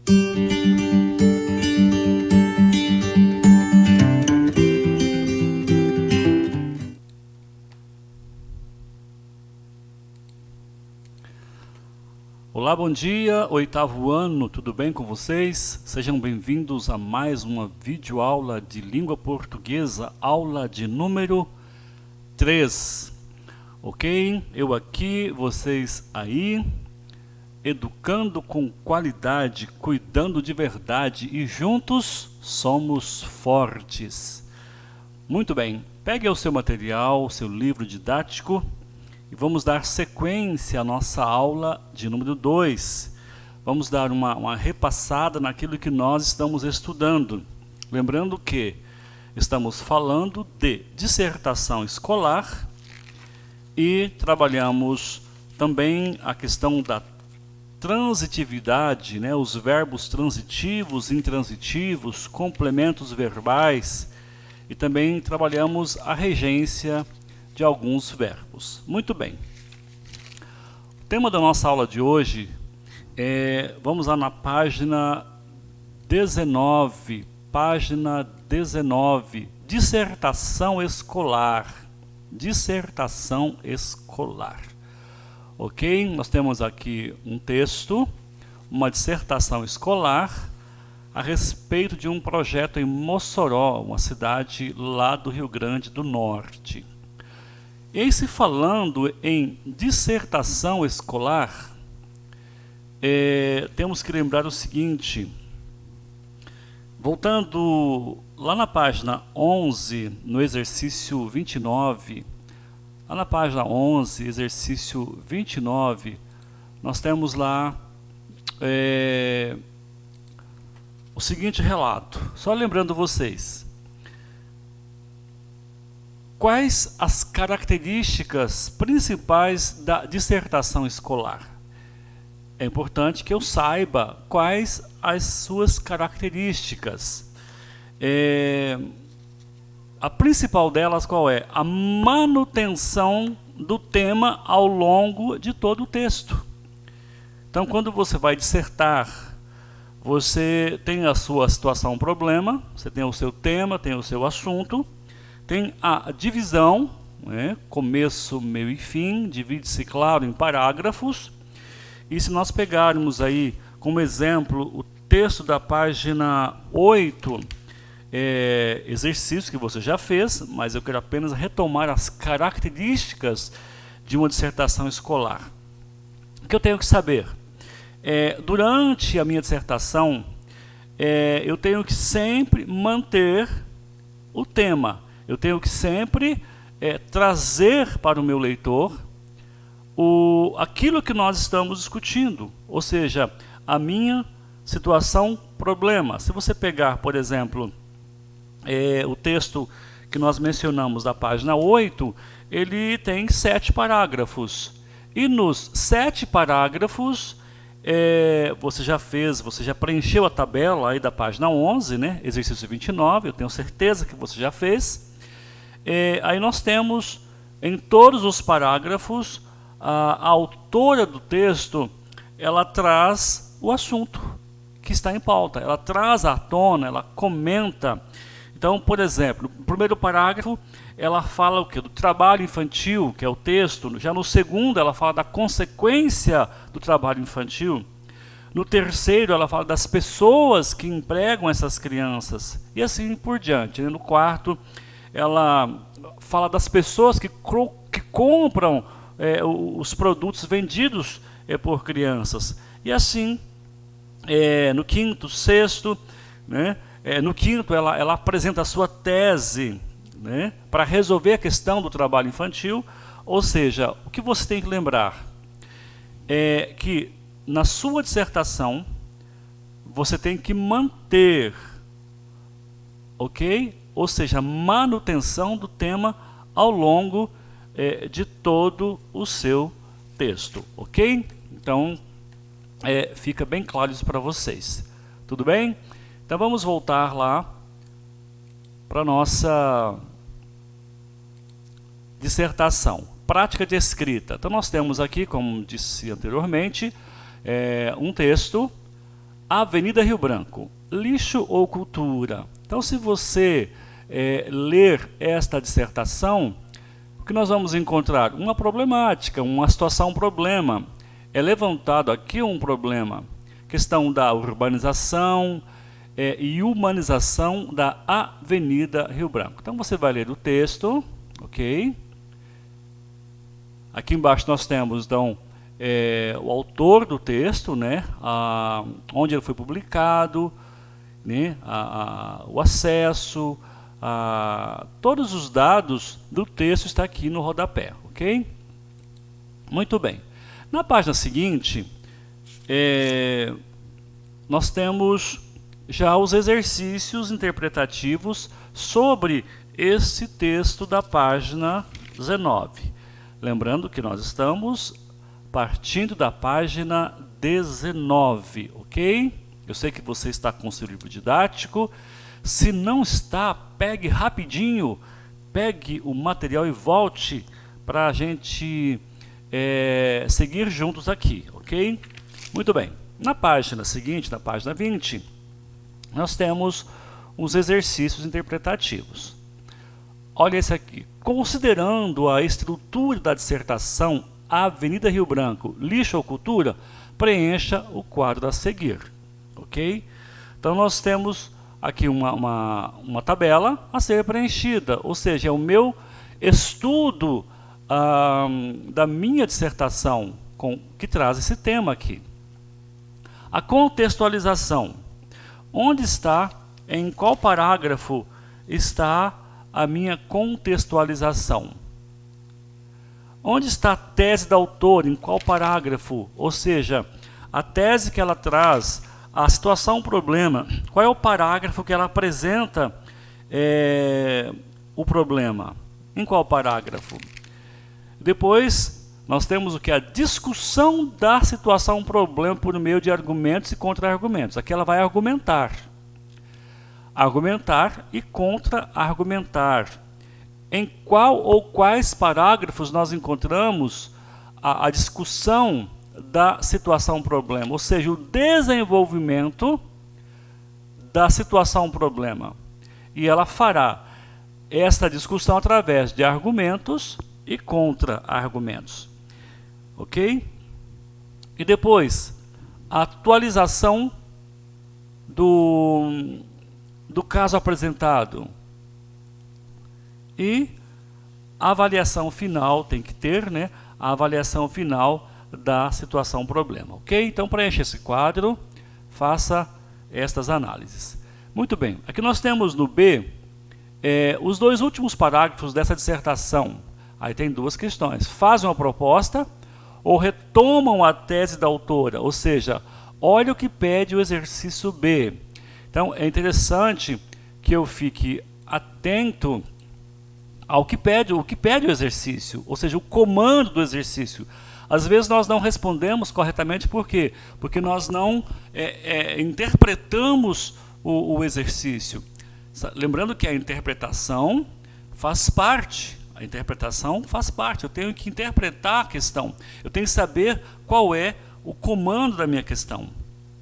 Olá, bom dia, oitavo ano, tudo bem com vocês? Sejam bem-vindos a mais uma videoaula de língua portuguesa, aula de número 3. Ok? Eu aqui, vocês aí, educando com qualidade, cuidando de verdade e juntos somos fortes. Muito bem, pegue o seu material, o seu livro didático, e vamos dar sequência à nossa aula de número 2. Vamos dar uma repassada naquilo que nós estamos estudando. Lembrando que estamos falando de dissertação escolar e trabalhamos também a questão da transitividade, né? Os verbos transitivos, intransitivos, complementos verbais, e também trabalhamos a regência de alguns verbos. Muito bem. O tema da nossa aula de hoje vamos lá na página 19, dissertação escolar. Dissertação escolar. Ok? Nós temos aqui um texto, uma dissertação escolar a respeito de um projeto em Mossoró, uma cidade lá do Rio Grande do Norte. E se falando em dissertação escolar, temos que lembrar o seguinte, voltando lá na página 11, no exercício 29, lá na página 11, exercício 29, nós temos lá o seguinte relato, só lembrando vocês. Quais as características principais da dissertação escolar? É importante que eu saiba quais as suas características. A principal delas qual é? A manutenção do tema ao longo de todo o texto. Então, quando você vai dissertar, você tem a sua situação, problema, você tem o seu tema, tem o seu assunto, tem a divisão, né, começo, meio e fim, divide-se, claro, em parágrafos. E se nós pegarmos aí como exemplo o texto da página 8, exercício que você já fez, mas eu quero apenas retomar as características de uma dissertação escolar. O que eu tenho que saber? Durante a minha dissertação, eu tenho que sempre manter o tema. Eu tenho que sempre trazer para o meu leitor aquilo que nós estamos discutindo, ou seja, a minha situação, problema. Se você pegar, por exemplo, o texto que nós mencionamos da página 8, ele tem 7 parágrafos. E nos 7 parágrafos, você já preencheu a tabela aí da página 11, né? Exercício 29, eu tenho certeza que você já fez. Aí nós temos em todos os parágrafos a autora do texto, ela traz o assunto que está em pauta, ela traz à tona, ela comenta. Então, por exemplo, no primeiro parágrafo ela fala o quê? Do trabalho infantil, que é o texto. Já no segundo ela fala da consequência do trabalho infantil. No terceiro ela fala das pessoas que empregam essas crianças e assim por diante, né? No quarto ela fala das pessoas que compram os produtos vendidos por crianças. E assim, no quinto, sexto, né? No quinto ela apresenta a sua tese, né? Para resolver a questão do trabalho infantil. Ou seja, o que você tem que lembrar é que na sua dissertação você tem que manter, ok? Ou seja, manutenção do tema ao longo de todo o seu texto, ok? Então, fica bem claro isso para vocês. Tudo bem? Então vamos voltar lá para a nossa dissertação. Prática de escrita. Então nós temos aqui, como disse anteriormente, um texto Avenida Rio Branco, lixo ou cultura? Então, se você ler esta dissertação, o que nós vamos encontrar? Uma problemática, uma situação, um problema. É levantado aqui um problema, questão da urbanização e humanização da Avenida Rio Branco. Então, você vai ler o texto, ok? Aqui embaixo nós temos, então, o autor do texto, né, onde ele foi publicado, né, o acesso, todos os dados do texto está aqui no rodapé, ok? Muito bem. Na página seguinte, nós temos já os exercícios interpretativos sobre esse texto da página 19. Lembrando que nós estamos partindo da página 19, ok? Eu sei que você está com o seu livro didático. Se não está, pegue rapidinho, pegue o material e volte para a gente seguir juntos aqui, ok? Muito bem. Na página seguinte, na página 20, nós temos os exercícios interpretativos. Olha esse aqui. Considerando a estrutura da dissertação Avenida Rio Branco, lixo ou cultura, preencha o quadro a seguir, ok? Então nós temos aqui uma tabela a ser preenchida, ou seja, é o meu estudo da minha dissertação que traz esse tema aqui. A contextualização. Onde está, em qual parágrafo está a minha contextualização? Onde está a tese da autora, em qual parágrafo? Ou seja, a tese que ela traz, a situação, o problema, qual é o parágrafo que ela apresenta o problema? Em qual parágrafo? Depois, nós temos o que? A discussão da situação, problema, por meio de argumentos e contra-argumentos. Aqui ela vai argumentar. Argumentar e contra-argumentar. Em qual ou quais parágrafos nós encontramos a discussão da situação problema, ou seja, o desenvolvimento da situação problema. E ela fará esta discussão através de argumentos e contra-argumentos. Ok? E depois, a atualização do caso apresentado. E a avaliação final, tem que ter, né? A avaliação final da situação problema, ok? Então preencha esse quadro, faça estas análises. Muito bem, aqui nós temos no B, os dois últimos parágrafos dessa dissertação. Aí tem duas questões, fazem uma proposta ou retomam a tese da autora, ou seja, olha o que pede o exercício B. Então é interessante que eu fique atento ao que pede o exercício, ou seja, o comando do exercício. Às vezes nós não respondemos corretamente, por quê? Porque nós não interpretamos o exercício. Lembrando que a interpretação faz parte, eu tenho que interpretar a questão, eu tenho que saber qual é o comando da minha questão,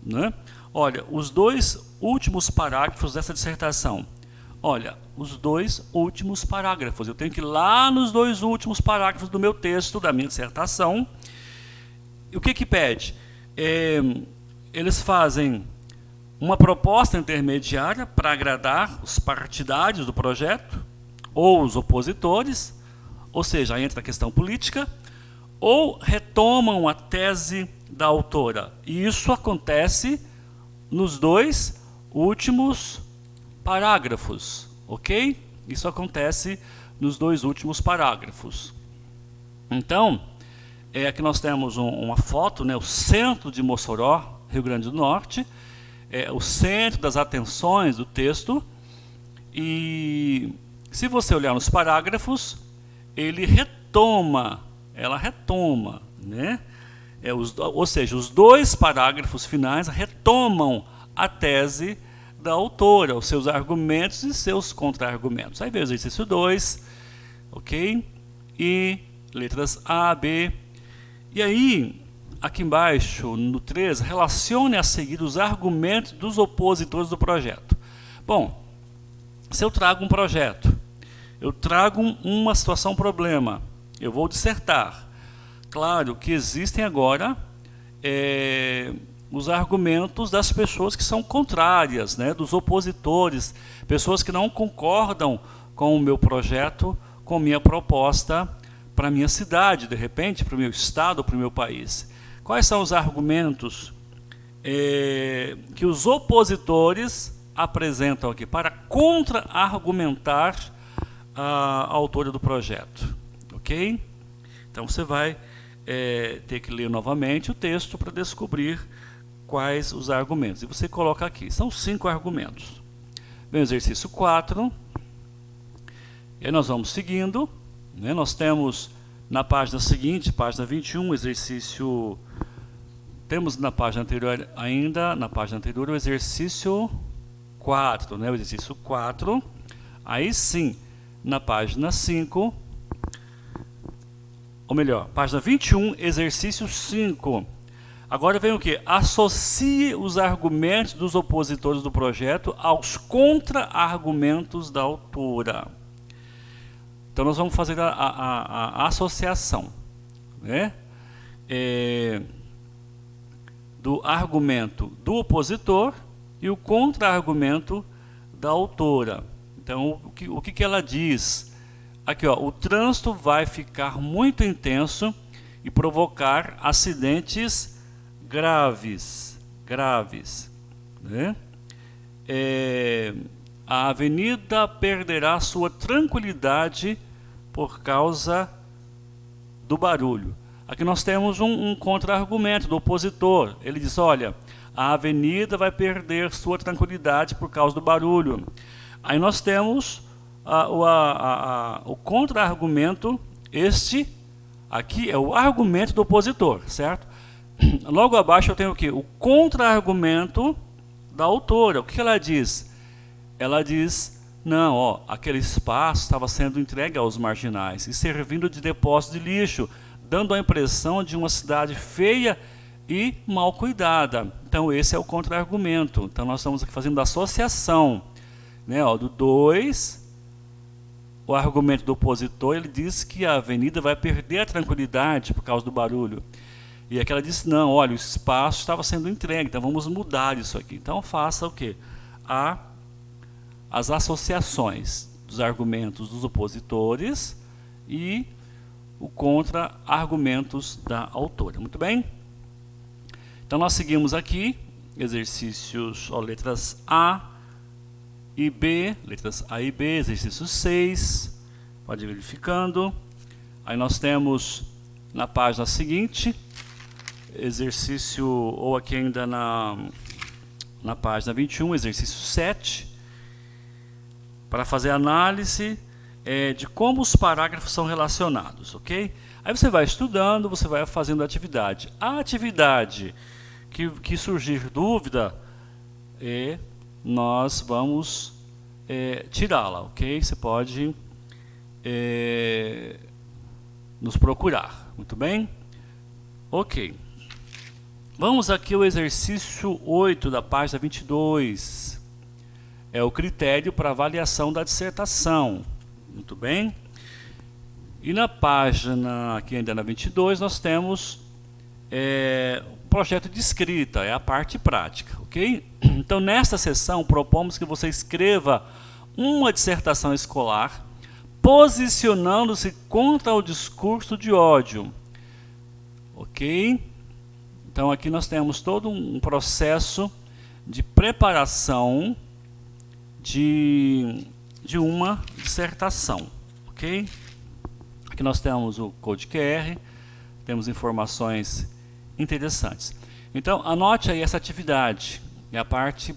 né? Olha, os dois últimos parágrafos dessa dissertação. Olha, os dois últimos parágrafos. Eu tenho que ir lá nos dois últimos parágrafos do meu texto, da minha dissertação. E o que pede? Eles fazem uma proposta intermediária para agradar os partidários do projeto, ou os opositores, ou seja, entra a questão política, ou retomam a tese da autora. E isso acontece nos dois últimos parágrafos, ok? Isso acontece nos dois últimos parágrafos. Então, aqui nós temos uma foto, né, o centro de Mossoró, Rio Grande do Norte, o centro das atenções do texto, e se você olhar nos parágrafos, ela retoma, né? Ou seja, os dois parágrafos finais retomam a tese da autora, os seus argumentos e seus contra-argumentos. Aí vem o exercício 2, ok? E letras A, B. E aí, aqui embaixo, no 3, relacione a seguir os argumentos dos opositores do projeto. Bom, se eu trago um projeto, eu trago uma situação, um problema, eu vou dissertar. Claro que existem agora os argumentos das pessoas que são contrárias, né, dos opositores, pessoas que não concordam com o meu projeto, com minha proposta para a minha cidade, de repente, para o meu estado, para o meu país. Quais são os argumentos que os opositores apresentam aqui para contra-argumentar a autora do projeto? Ok? Então você vai ter que ler novamente o texto para descobrir quais os argumentos. E você coloca aqui, são 5 argumentos. Vem o exercício 4. E aí nós vamos seguindo, né? Nós temos na página seguinte, página 21, exercício... Temos na página anterior ainda, na página anterior, o exercício 4, né? O exercício 4. Aí sim, na página 5, ou melhor, página 21, exercício 5. Agora vem o que? Associe os argumentos dos opositores do projeto aos contra-argumentos da autora. Então nós vamos fazer a associação, né? Do argumento do opositor e o contra-argumento da autora. Então o que ela diz? Aqui, ó, o trânsito vai ficar muito intenso e provocar acidentes graves, né? A avenida perderá sua tranquilidade por causa do barulho. Aqui nós temos um contra-argumento do opositor. Ele diz, olha, a avenida vai perder sua tranquilidade por causa do barulho. Aí nós temos o contra-argumento, este aqui é o argumento do opositor, certo? Logo abaixo eu tenho o quê? O contra-argumento da autora. O que ela diz? Ela diz, não, ó, aquele espaço estava sendo entregue aos marginais e servindo de depósito de lixo, dando a impressão de uma cidade feia e mal cuidada. Então esse é o contra-argumento. Então nós estamos aqui fazendo a associação, né, ó, do 2, o argumento do opositor, ele diz que a avenida vai perder a tranquilidade por causa do barulho. E aqui ela disse, não, olha, o espaço estava sendo entregue, então vamos mudar isso aqui. Então faça o quê? As associações dos argumentos dos opositores e o contra-argumentos da autora. Muito bem? Então nós seguimos aqui, exercícios, ó, letras A e B, letras A e B, exercício 6, pode ir verificando. Aí nós temos na página seguinte, exercício, ou aqui ainda na página 21, exercício 7, para fazer análise de como os parágrafos são relacionados, ok? Aí você vai estudando, você vai fazendo a atividade. A atividade que surgir dúvida, nós vamos tirá-la, ok? Você pode nos procurar, muito bem? Ok. Vamos aqui ao exercício 8 da página 22. É o critério para avaliação da dissertação. Muito bem? E na página, aqui ainda na 22, nós temos projeto de escrita, é a parte prática, ok? Então, nesta sessão, propomos que você escreva uma dissertação escolar posicionando-se contra o discurso de ódio, ok? Então, aqui nós temos todo um processo de preparação de uma dissertação, ok? Aqui nós temos o Code QR, temos informações interessantes. Então, anote aí essa atividade, é a parte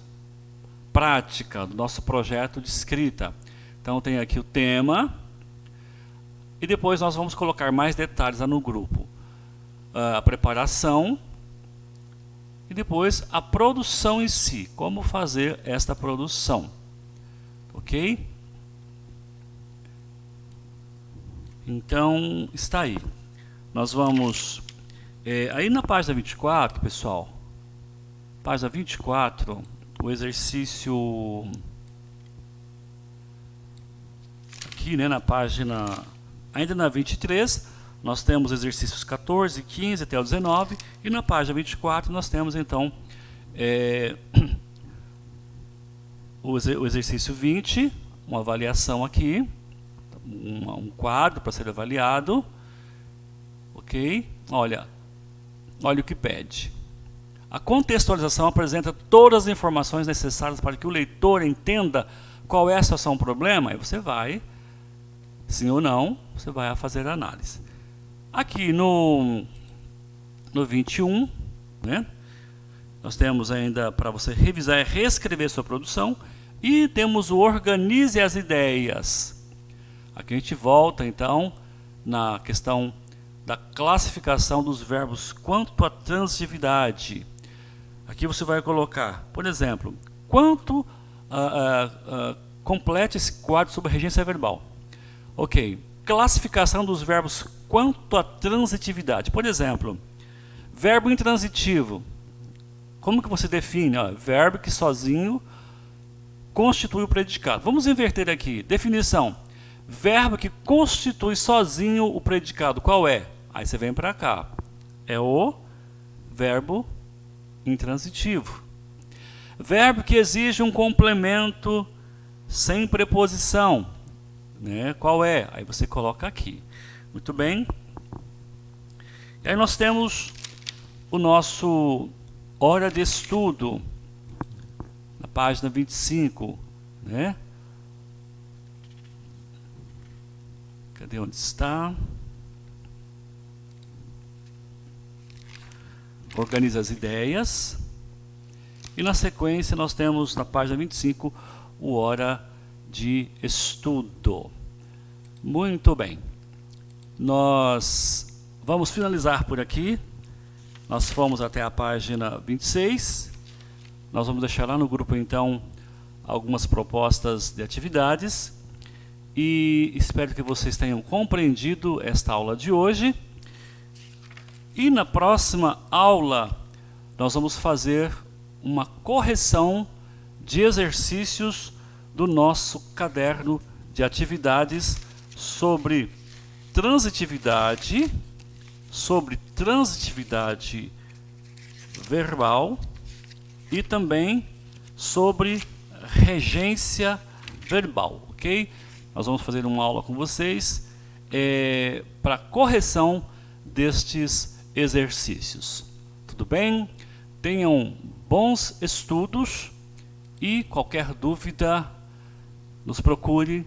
prática do nosso projeto de escrita. Então, tem aqui o tema, e depois nós vamos colocar mais detalhes lá no grupo. A preparação, e depois a produção em si, como fazer esta produção, ok? Então, está aí. Nós vamos Aí na página 24, pessoal, página 24, o exercício aqui, né, na página, ainda na 23, nós temos exercícios 14, 15 até o 19, e na página 24 nós temos então o exercício 20, uma avaliação aqui, um quadro para ser avaliado, ok? Olha o que pede. A contextualização apresenta todas as informações necessárias para que o leitor entenda qual é a situação do problema, e você vai, sim ou não, você vai fazer a análise. Aqui no 21, né, nós temos ainda para você revisar e reescrever sua produção, e temos o organize as ideias. Aqui a gente volta então na questão da classificação dos verbos quanto à transitividade. Aqui você vai colocar, por exemplo, complete esse quadro sobre a regência verbal. Ok, classificação dos verbos quanto à transitividade. Por exemplo, verbo intransitivo. Como que você define? Verbo que sozinho constitui o predicado. Vamos inverter aqui. Definição. Verbo que constitui sozinho o predicado. Qual é? Aí você vem para cá. É o verbo intransitivo. Verbo que exige um complemento sem preposição, né? Qual é? Aí você coloca aqui. Muito bem. E aí nós temos o nosso hora de estudo, na página 25, né? Cadê onde está? Organiza as ideias. E na sequência nós temos na página 25 o hora de estudo. Muito bem. Nós vamos finalizar por aqui. Nós fomos até a página 26. Nós vamos deixar lá no grupo então algumas propostas de atividades. E espero que vocês tenham compreendido esta aula de hoje. E na próxima aula nós vamos fazer uma correção de exercícios do nosso caderno de atividades sobre transitividade verbal e também sobre regência verbal, ok? Nós vamos fazer uma aula com vocês para correção destes exercícios. Tudo bem? Tenham bons estudos e qualquer dúvida, nos procure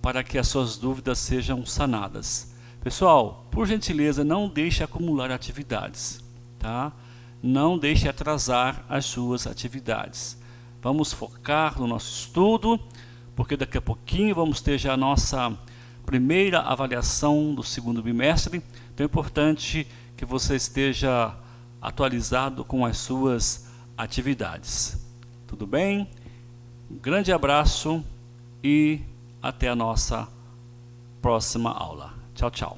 para que as suas dúvidas sejam sanadas. Pessoal, por gentileza, não deixe acumular atividades, tá? Não deixe atrasar as suas atividades. Vamos focar no nosso estudo, porque daqui a pouquinho vamos ter já a nossa primeira avaliação do segundo bimestre. Então é importante que você esteja atualizado com as suas atividades. Tudo bem? Um grande abraço e até a nossa próxima aula. Tchau, tchau.